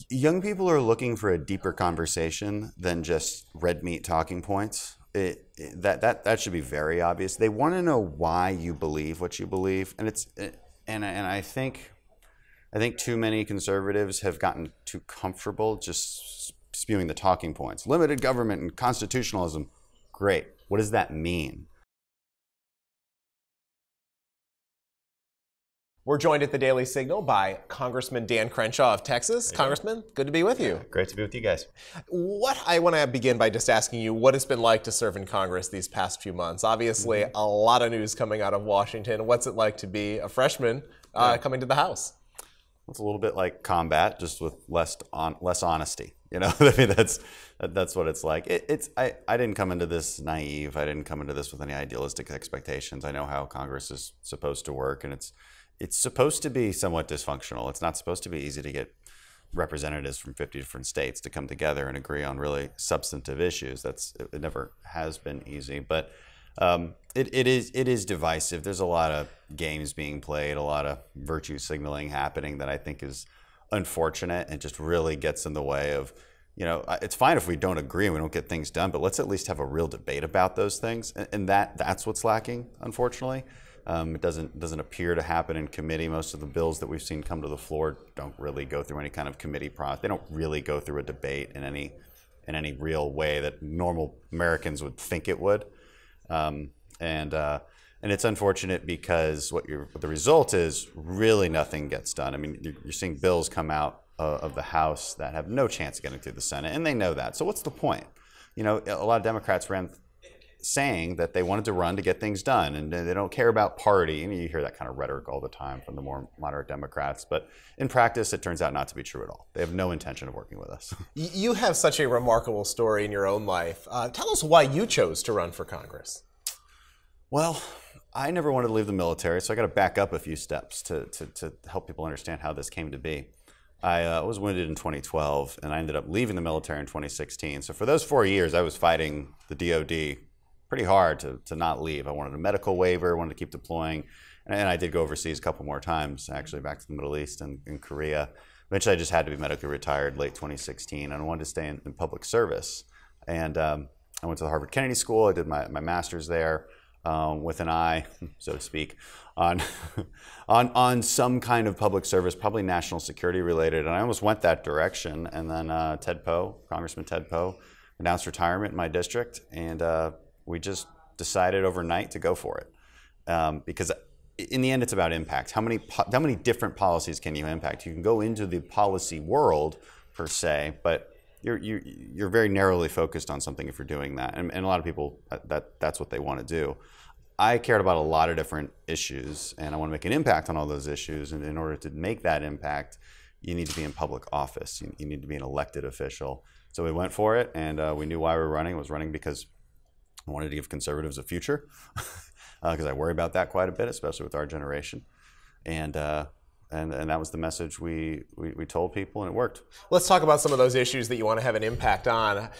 Young people are looking for a deeper conversation than just red meat talking points. That should be very obvious. They want to know why you believe what you believe, and I think too many conservatives have gotten too comfortable just spewing the talking points. Limited government and constitutionalism. Great. What does that mean? We're joined at the Daily Signal by Congressman Dan Crenshaw of Texas. Congressman, good to be with you. Great to be with you guys. I want to begin by just asking you what it's been like to serve in Congress these past few months. Obviously, a lot of news coming out of Washington. What's it like to be a freshman coming to the House? It's a little bit like combat, just with less honesty. You know, I mean, that's what it's like. I didn't come into this naive. I didn't come into this with any idealistic expectations. I know how Congress is supposed to work, and it's supposed to be somewhat dysfunctional. It's not supposed to be easy to get representatives from 50 different states to come together and agree on really substantive issues. It never has been easy, but it is divisive. There's a lot of games being played, a lot of virtue signaling happening that I think is unfortunate and just really gets in the way of, you know, it's fine if we don't agree and we don't get things done, but let's at least have a real debate about those things. And that's what's lacking, unfortunately. It doesn't appear to happen in committee. Most of the bills that we've seen come to the floor don't really go through any kind of committee process. They don't really go through a debate in any real way that normal Americans would think it would. And it's unfortunate because what the result is really nothing gets done. I mean, you're seeing bills come out of the House that have no chance of getting through the Senate, and they know that. So what's the point? You know, a lot of Democrats ran saying that they wanted to run to get things done and they don't care about party. And you hear that kind of rhetoric all the time from the more moderate Democrats. But in practice, it turns out not to be true at all. They have no intention of working with us. You have such a remarkable story in your own life. Tell us why you chose to run for Congress. Well, I never wanted to leave the military, so I got to back up a few steps to help people understand how this came to be. I was wounded in 2012, and I ended up leaving the military in 2016. So for those 4 years, I was fighting the DOD pretty hard to not leave. I wanted a medical waiver, wanted to keep deploying, and I did go overseas a couple more times, actually back to the Middle East and in Korea. Eventually, I just had to be medically retired late 2016, and I wanted to stay in public service. And I went to the Harvard Kennedy School. I did my master's there with an eye, so to speak, on some kind of public service, probably national security related. And I almost went that direction. And then Congressman Ted Poe, announced retirement in my district, and we just decided overnight to go for it. Because in the end, it's about impact. How many different policies can you impact? You can go into the policy world per se, but you're very narrowly focused on something if you're doing that. And a lot of people, that's what they want to do. I cared about a lot of different issues, and I want to make an impact on all those issues. And in order to make that impact, you need to be in public office. You need to be an elected official. So we went for it, and we knew why we were running. I was running because I wanted to give conservatives a future, because I worry about that quite a bit, especially with our generation. And that was the message we told people, and it worked. Let's talk about some of those issues that you want to have an impact on.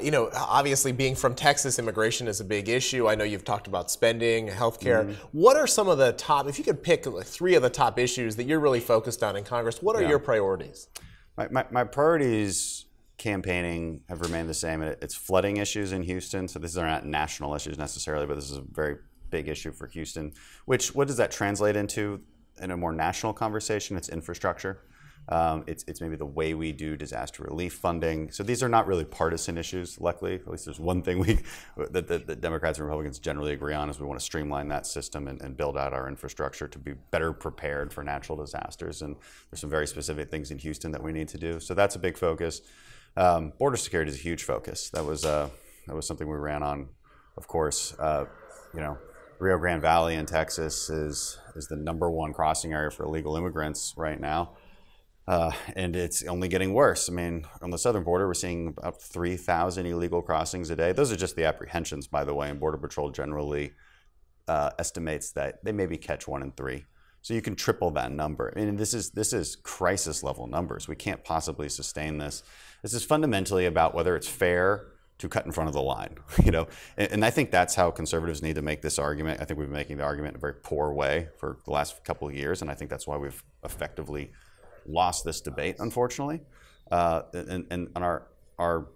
You know, obviously being from Texas, immigration is a big issue. I know you've talked about spending, healthcare. Mm-hmm. What are some of the top, if you could pick like 3 of the top issues that you're really focused on in Congress, what are your priorities? My priorities campaigning have remained the same. It's flooding issues in Houston. So these are not national issues necessarily, but this is a very big issue for Houston. What does that translate into in a more national conversation? It's infrastructure. It's maybe the way we do disaster relief funding. So these are not really partisan issues, luckily. At least there's one thing that the Democrats and Republicans generally agree on is we want to streamline that system and build out our infrastructure to be better prepared for natural disasters. And there's some very specific things in Houston that we need to do. So that's a big focus. Border security is a huge focus. That was something we ran on, of course. You know, Rio Grande Valley in Texas is the #1 crossing area for illegal immigrants right now. And it's only getting worse. I mean, on the southern border, we're seeing about 3,000 illegal crossings a day. Those are just the apprehensions, by the way, and Border Patrol generally estimates that they maybe catch 1 in 3. So you can triple that number. I mean, this is crisis level numbers. We can't possibly sustain this. This is fundamentally about whether it's fair to cut in front of the line, you know, and I think that's how conservatives need to make this argument. I think we've been making the argument in a very poor way for the last couple of years, and I think that's why we've effectively lost this debate, unfortunately. And our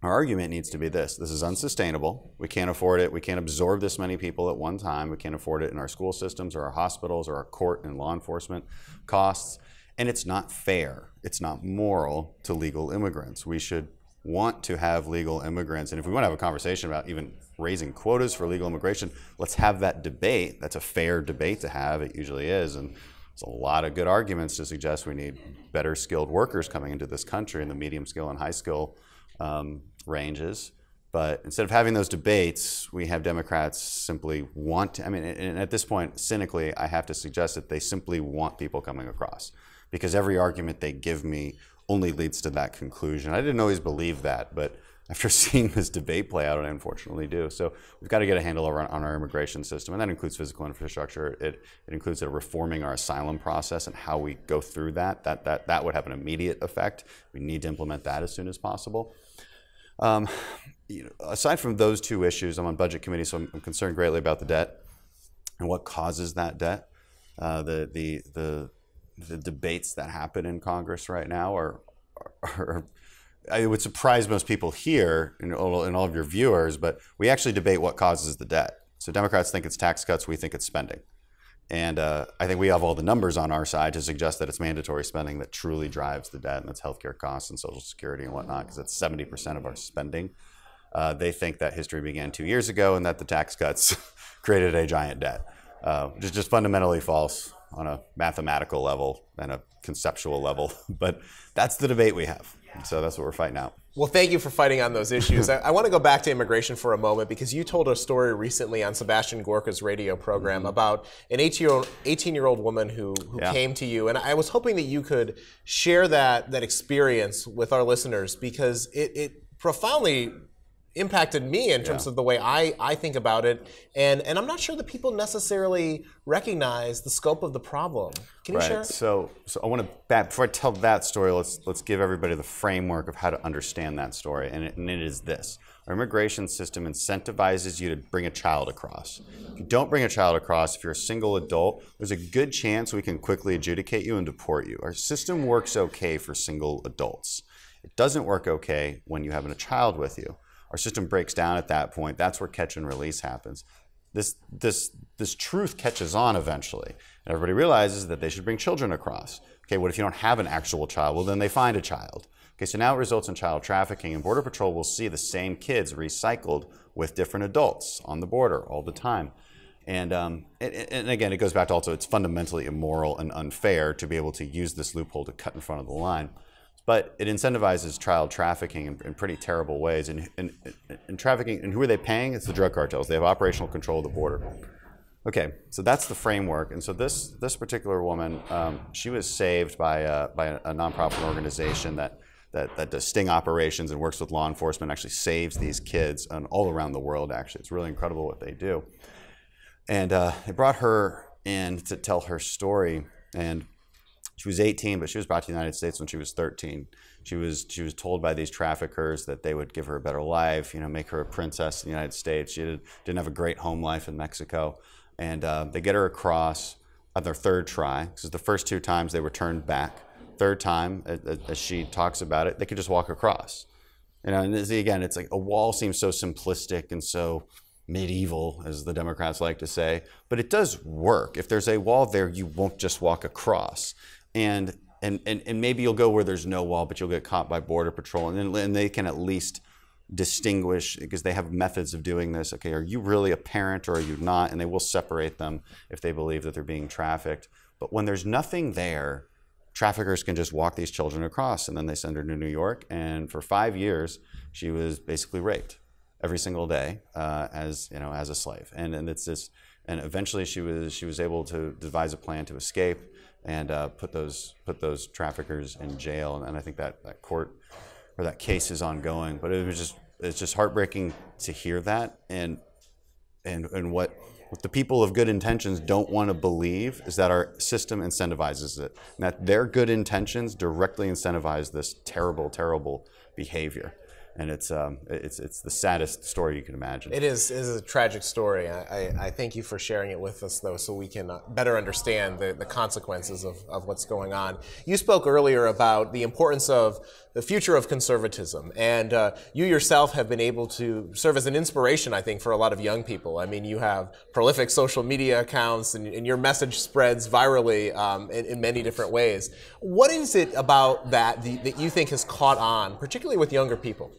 argument needs to be this. This is unsustainable. We can't afford it. We can't absorb this many people at one time. We can't afford it in our school systems or our hospitals or our court and law enforcement costs. And it's not fair. It's not moral to legal immigrants. We should want to have legal immigrants. And if we want to have a conversation about even raising quotas for legal immigration, let's have that debate. That's a fair debate to have. It usually is. And there's a lot of good arguments to suggest we need better skilled workers coming into this country in the medium skill and high skill ranges. But instead of having those debates, we have Democrats simply want to, and at this point, cynically, I have to suggest that they simply want people coming across, because every argument they give me only leads to that conclusion. I didn't always believe that, but after seeing this debate play out, I unfortunately do. So we've got to get a handle on our immigration system, and that includes physical infrastructure. It includes reforming our asylum process and how we go through that. That would have an immediate effect. We need to implement that as soon as possible. Aside from those two issues, I'm on budget committee, so I'm concerned greatly about the debt and what causes that debt. The debates that happen in Congress right now are it would surprise most people here and all of your viewers, but we actually debate what causes the debt. So Democrats think it's tax cuts, we think it's spending. And I think we have all the numbers on our side to suggest that it's mandatory spending that truly drives the debt, and that's healthcare costs and Social Security and whatnot, because that's 70% of our spending. They think that history began 2 years ago and that the tax cuts created a giant debt, which is just fundamentally false on a mathematical level and a conceptual level. But that's the debate we have. So that's what we're fighting out. Well, thank you for fighting on those issues. I want to go back to immigration for a moment, because you told a story recently on Sebastian Gorka's radio program about an 18-year-old woman who came to you. And I was hoping that you could share that experience with our listeners, because it profoundly impacted me in terms of the way I think about it. And I'm not sure that people necessarily recognize the scope of the problem. Can you share? So I want to, before I tell that story, let's give everybody the framework of how to understand that story. And it is this. Our immigration system incentivizes you to bring a child across. If you don't bring a child across, if you're a single adult, there's a good chance we can quickly adjudicate you and deport you. Our system works okay for single adults. It doesn't work okay when you have a child with you. Our system breaks down at that point. That's where catch and release happens. This truth catches on eventually, and everybody realizes that they should bring children across. Okay, what if you don't have an actual child? Well, then they find a child. Okay, so now it results in child trafficking, and Border Patrol will see the same kids recycled with different adults on the border all the time. And again, it goes back to also, it's fundamentally immoral and unfair to be able to use this loophole to cut in front of the line. But it incentivizes child trafficking in pretty terrible ways. And trafficking, and who are they paying? It's the drug cartels. They have operational control of the border. Okay, so that's the framework. And so this particular woman, she was saved by a nonprofit organization that does sting operations and works with law enforcement, actually saves these kids all around the world, actually. It's really incredible what they do. And they brought her in to tell her story. And she was 18, but she was brought to the United States when she was 13. She was told by these traffickers that they would give her a better life, make her a princess in the United States. She didn't have a great home life in Mexico. And they get her across on their third try, because the first two times they were turned back. Third time, as she talks about it, they could just walk across. And again, it's like a wall seems so simplistic and so medieval, as the Democrats like to say, but it does work. If there's a wall there, you won't just walk across. And maybe you'll go where there's no wall, but you'll get caught by Border Patrol, and they can at least distinguish, because they have methods of doing this. Okay, are you really a parent or are you not? And they will separate them if they believe that they're being trafficked. But when there's nothing there, traffickers can just walk these children across, and then they send her to New York. And for 5 years, she was basically raped every single day as a slave. And it's this. And eventually, she was able to devise a plan to escape and put those traffickers in jail. And I think that court or that case is ongoing. But it's just heartbreaking to hear that. And what the people of good intentions don't want to believe is that our system incentivizes it, and that their good intentions directly incentivize this terrible, terrible behavior. and it's the saddest story you can imagine. It is a tragic story. I thank you for sharing it with us, though, so we can better understand the consequences of what's going on. You spoke earlier about the importance of the future of conservatism, and you yourself have been able to serve as an inspiration, I think, for a lot of young people. I mean, you have prolific social media accounts, and your message spreads virally in many different ways. What is it about that you think has caught on, particularly with younger people?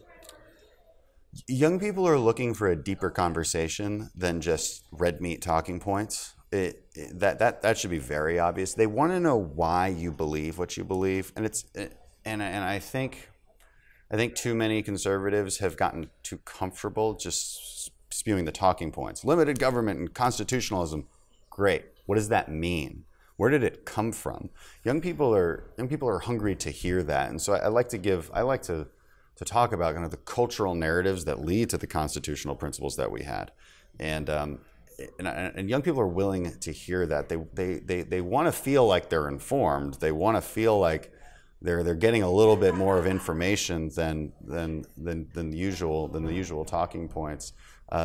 Young people are looking for a deeper conversation than just red meat talking points. That should be very obvious. They want to know why you believe what you believe, and I think too many conservatives have gotten too comfortable just spewing the talking points. Limited government and constitutionalism, great. What does that mean? Where did it come from? Young people are hungry to hear that, and so I like to talk about kind of the cultural narratives that lead to the constitutional principles that we had, and young people are willing to hear that. They want to feel like they're informed. They want to feel like they're getting a little bit more of information than the usual talking points.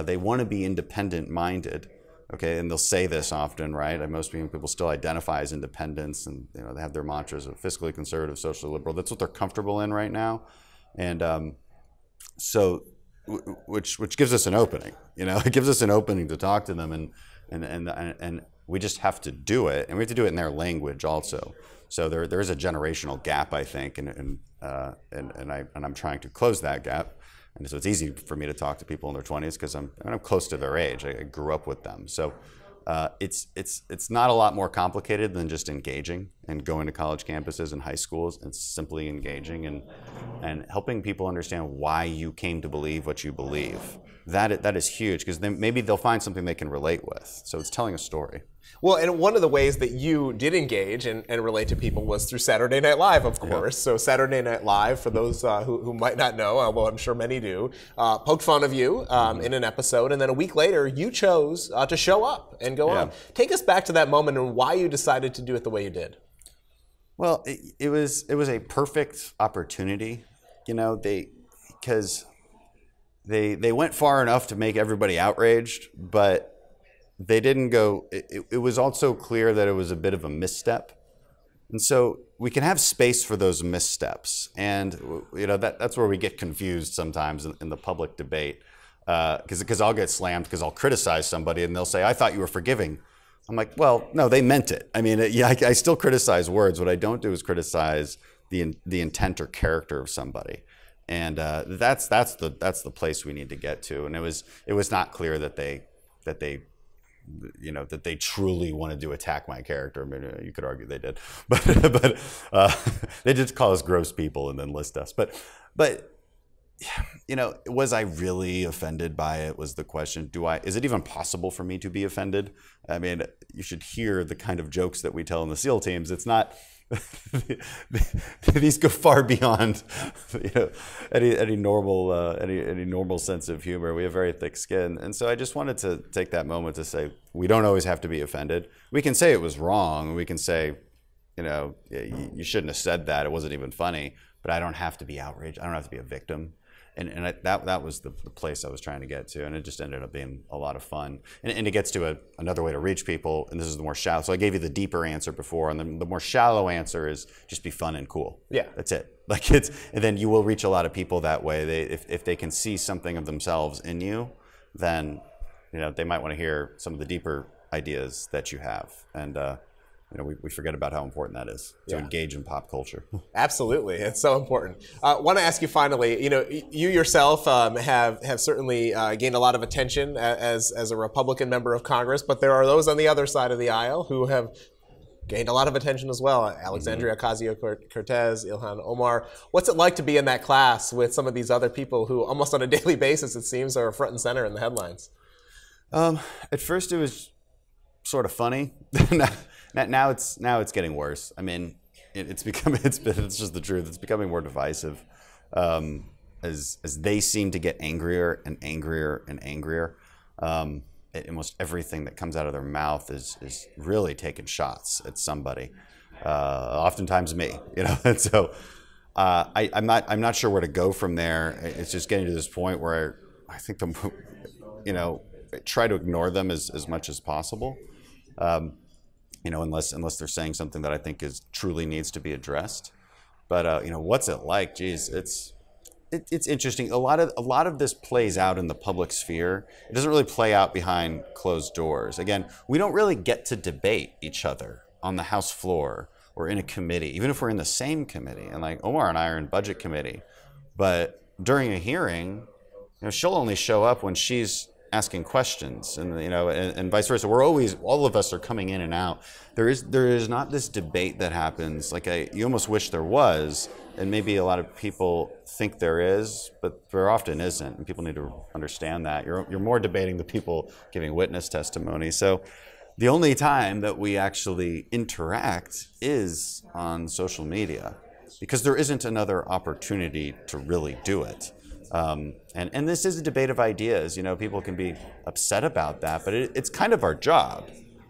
They want to be independent minded. Okay, and they'll say this often, right? And most people still identify as independents, and they have their mantras of fiscally conservative, socially liberal. That's what they're comfortable in right now. And so, which gives us an opening, it gives us an opening to talk to them, and we just have to do it, and we have to do it in their language also. So there is a generational gap, I think, and I'm trying to close that gap, and so it's easy for me to talk to people in their 20s because I'm close to their age. I grew up with them, so. It's not a lot more complicated than just engaging and going to college campuses and high schools and simply engaging and helping people understand why you came to believe what you believe. That is huge, because then maybe they'll find something they can relate with. So it's telling a story. Well, and one of the ways that you did engage and relate to people was through Saturday Night Live, of course. Yeah. So Saturday Night Live, for those who might not know, well, I'm sure many do, poked fun of you in an episode, and then a week later, you chose to show up and go on. Take us back to that moment and why you decided to do it the way you did. Well, it was a perfect opportunity, because they went far enough to make everybody outraged, but they didn't go. It was also clear that it was a bit of a misstep, and so we can have space for those missteps, and that's where we get confused sometimes in the public debate, because I'll get slammed because I'll criticize somebody and they'll say, "I thought you were forgiving." I'm like, well, no, they meant it. I mean, I still criticize words. What I don't do is criticize the intent or character of somebody, and that's the place we need to get to. And it was not clear that they truly wanted to attack my character. I mean, you could argue they did, but they just call us gross people and then list us. But was I really offended by it? Was the question. Is it even possible for me to be offended? I mean, you should hear the kind of jokes that we tell in the SEAL teams. It's not. These go far beyond any normal sense of humor. We have very thick skin, and so I just wanted to take that moment to say we don't always have to be offended. We can say it was wrong. We can say, you shouldn't have said that. It wasn't even funny. But I don't have to be outraged. I don't have to be a victim. And that was the place I was trying to get to, and it just ended up being a lot of fun. And it gets to another way to reach people, and this is the more shallow. So I gave you the deeper answer before, and then the more shallow answer is just be fun and cool. Yeah, that's it. And then you will reach a lot of people that way. If they can see something of themselves in you, then they might want to hear some of the deeper ideas that you have. And we forget about how important that is to engage in pop culture. Absolutely, it's so important. I want to ask you finally. You yourself have certainly gained a lot of attention as a Republican member of Congress, but there are those on the other side of the aisle who have gained a lot of attention as well. Alexandria Ocasio-Cortez, Ilhan Omar. What's it like to be in that class with some of these other people who, almost on a daily basis, it seems, are front and center in the headlines? At first, it was sort of funny. Now it's getting worse. I mean, it's just the truth. It's becoming more divisive as they seem to get angrier and angrier and angrier. Almost everything that comes out of their mouth is really taking shots at somebody, oftentimes me. And so I'm not sure where to go from there. It's just getting to this point where I think try to ignore them as much as possible. Unless they're saying something that I think truly needs to be addressed. But what's it like? Geez, it's interesting. A lot of this plays out in the public sphere. It doesn't really play out behind closed doors. Again, we don't really get to debate each other on the House floor or in a committee, even if we're in the same committee. And like Omar and I are in Budget Committee, but during a hearing, she'll only show up when she's asking questions, and vice versa. All of us are coming in and out. There is not this debate that happens. You almost wish there was, and maybe a lot of people think there is, but there often isn't. And people need to understand that you're more debating the people giving witness testimony. So the only time that we actually interact is on social media, because there isn't another opportunity to really do it. And this is a debate of ideas. People can be upset about that, but it's kind of our job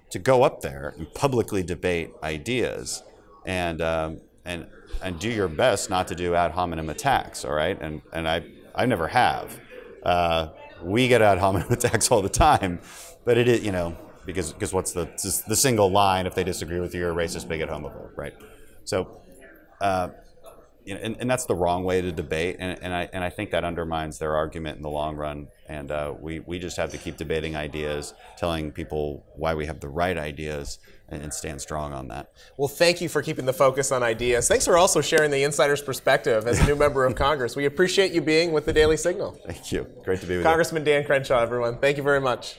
to go up there and publicly debate ideas, and do your best not to do ad hominem attacks. All right, and I never have. We get ad hominem attacks all the time, but it is because what's the single line if they disagree with you? You're a racist, bigot, homophobe, right? So. And that's the wrong way to debate, and I think that undermines their argument in the long run. And we just have to keep debating ideas, telling people why we have the right ideas, and stand strong on that. Well, thank you for keeping the focus on ideas. Thanks for also sharing the insider's perspective as a new member of Congress. We appreciate you being with the Daily Signal. Thank you. Great to be with you. Congressman Dan Crenshaw, everyone. Thank you very much.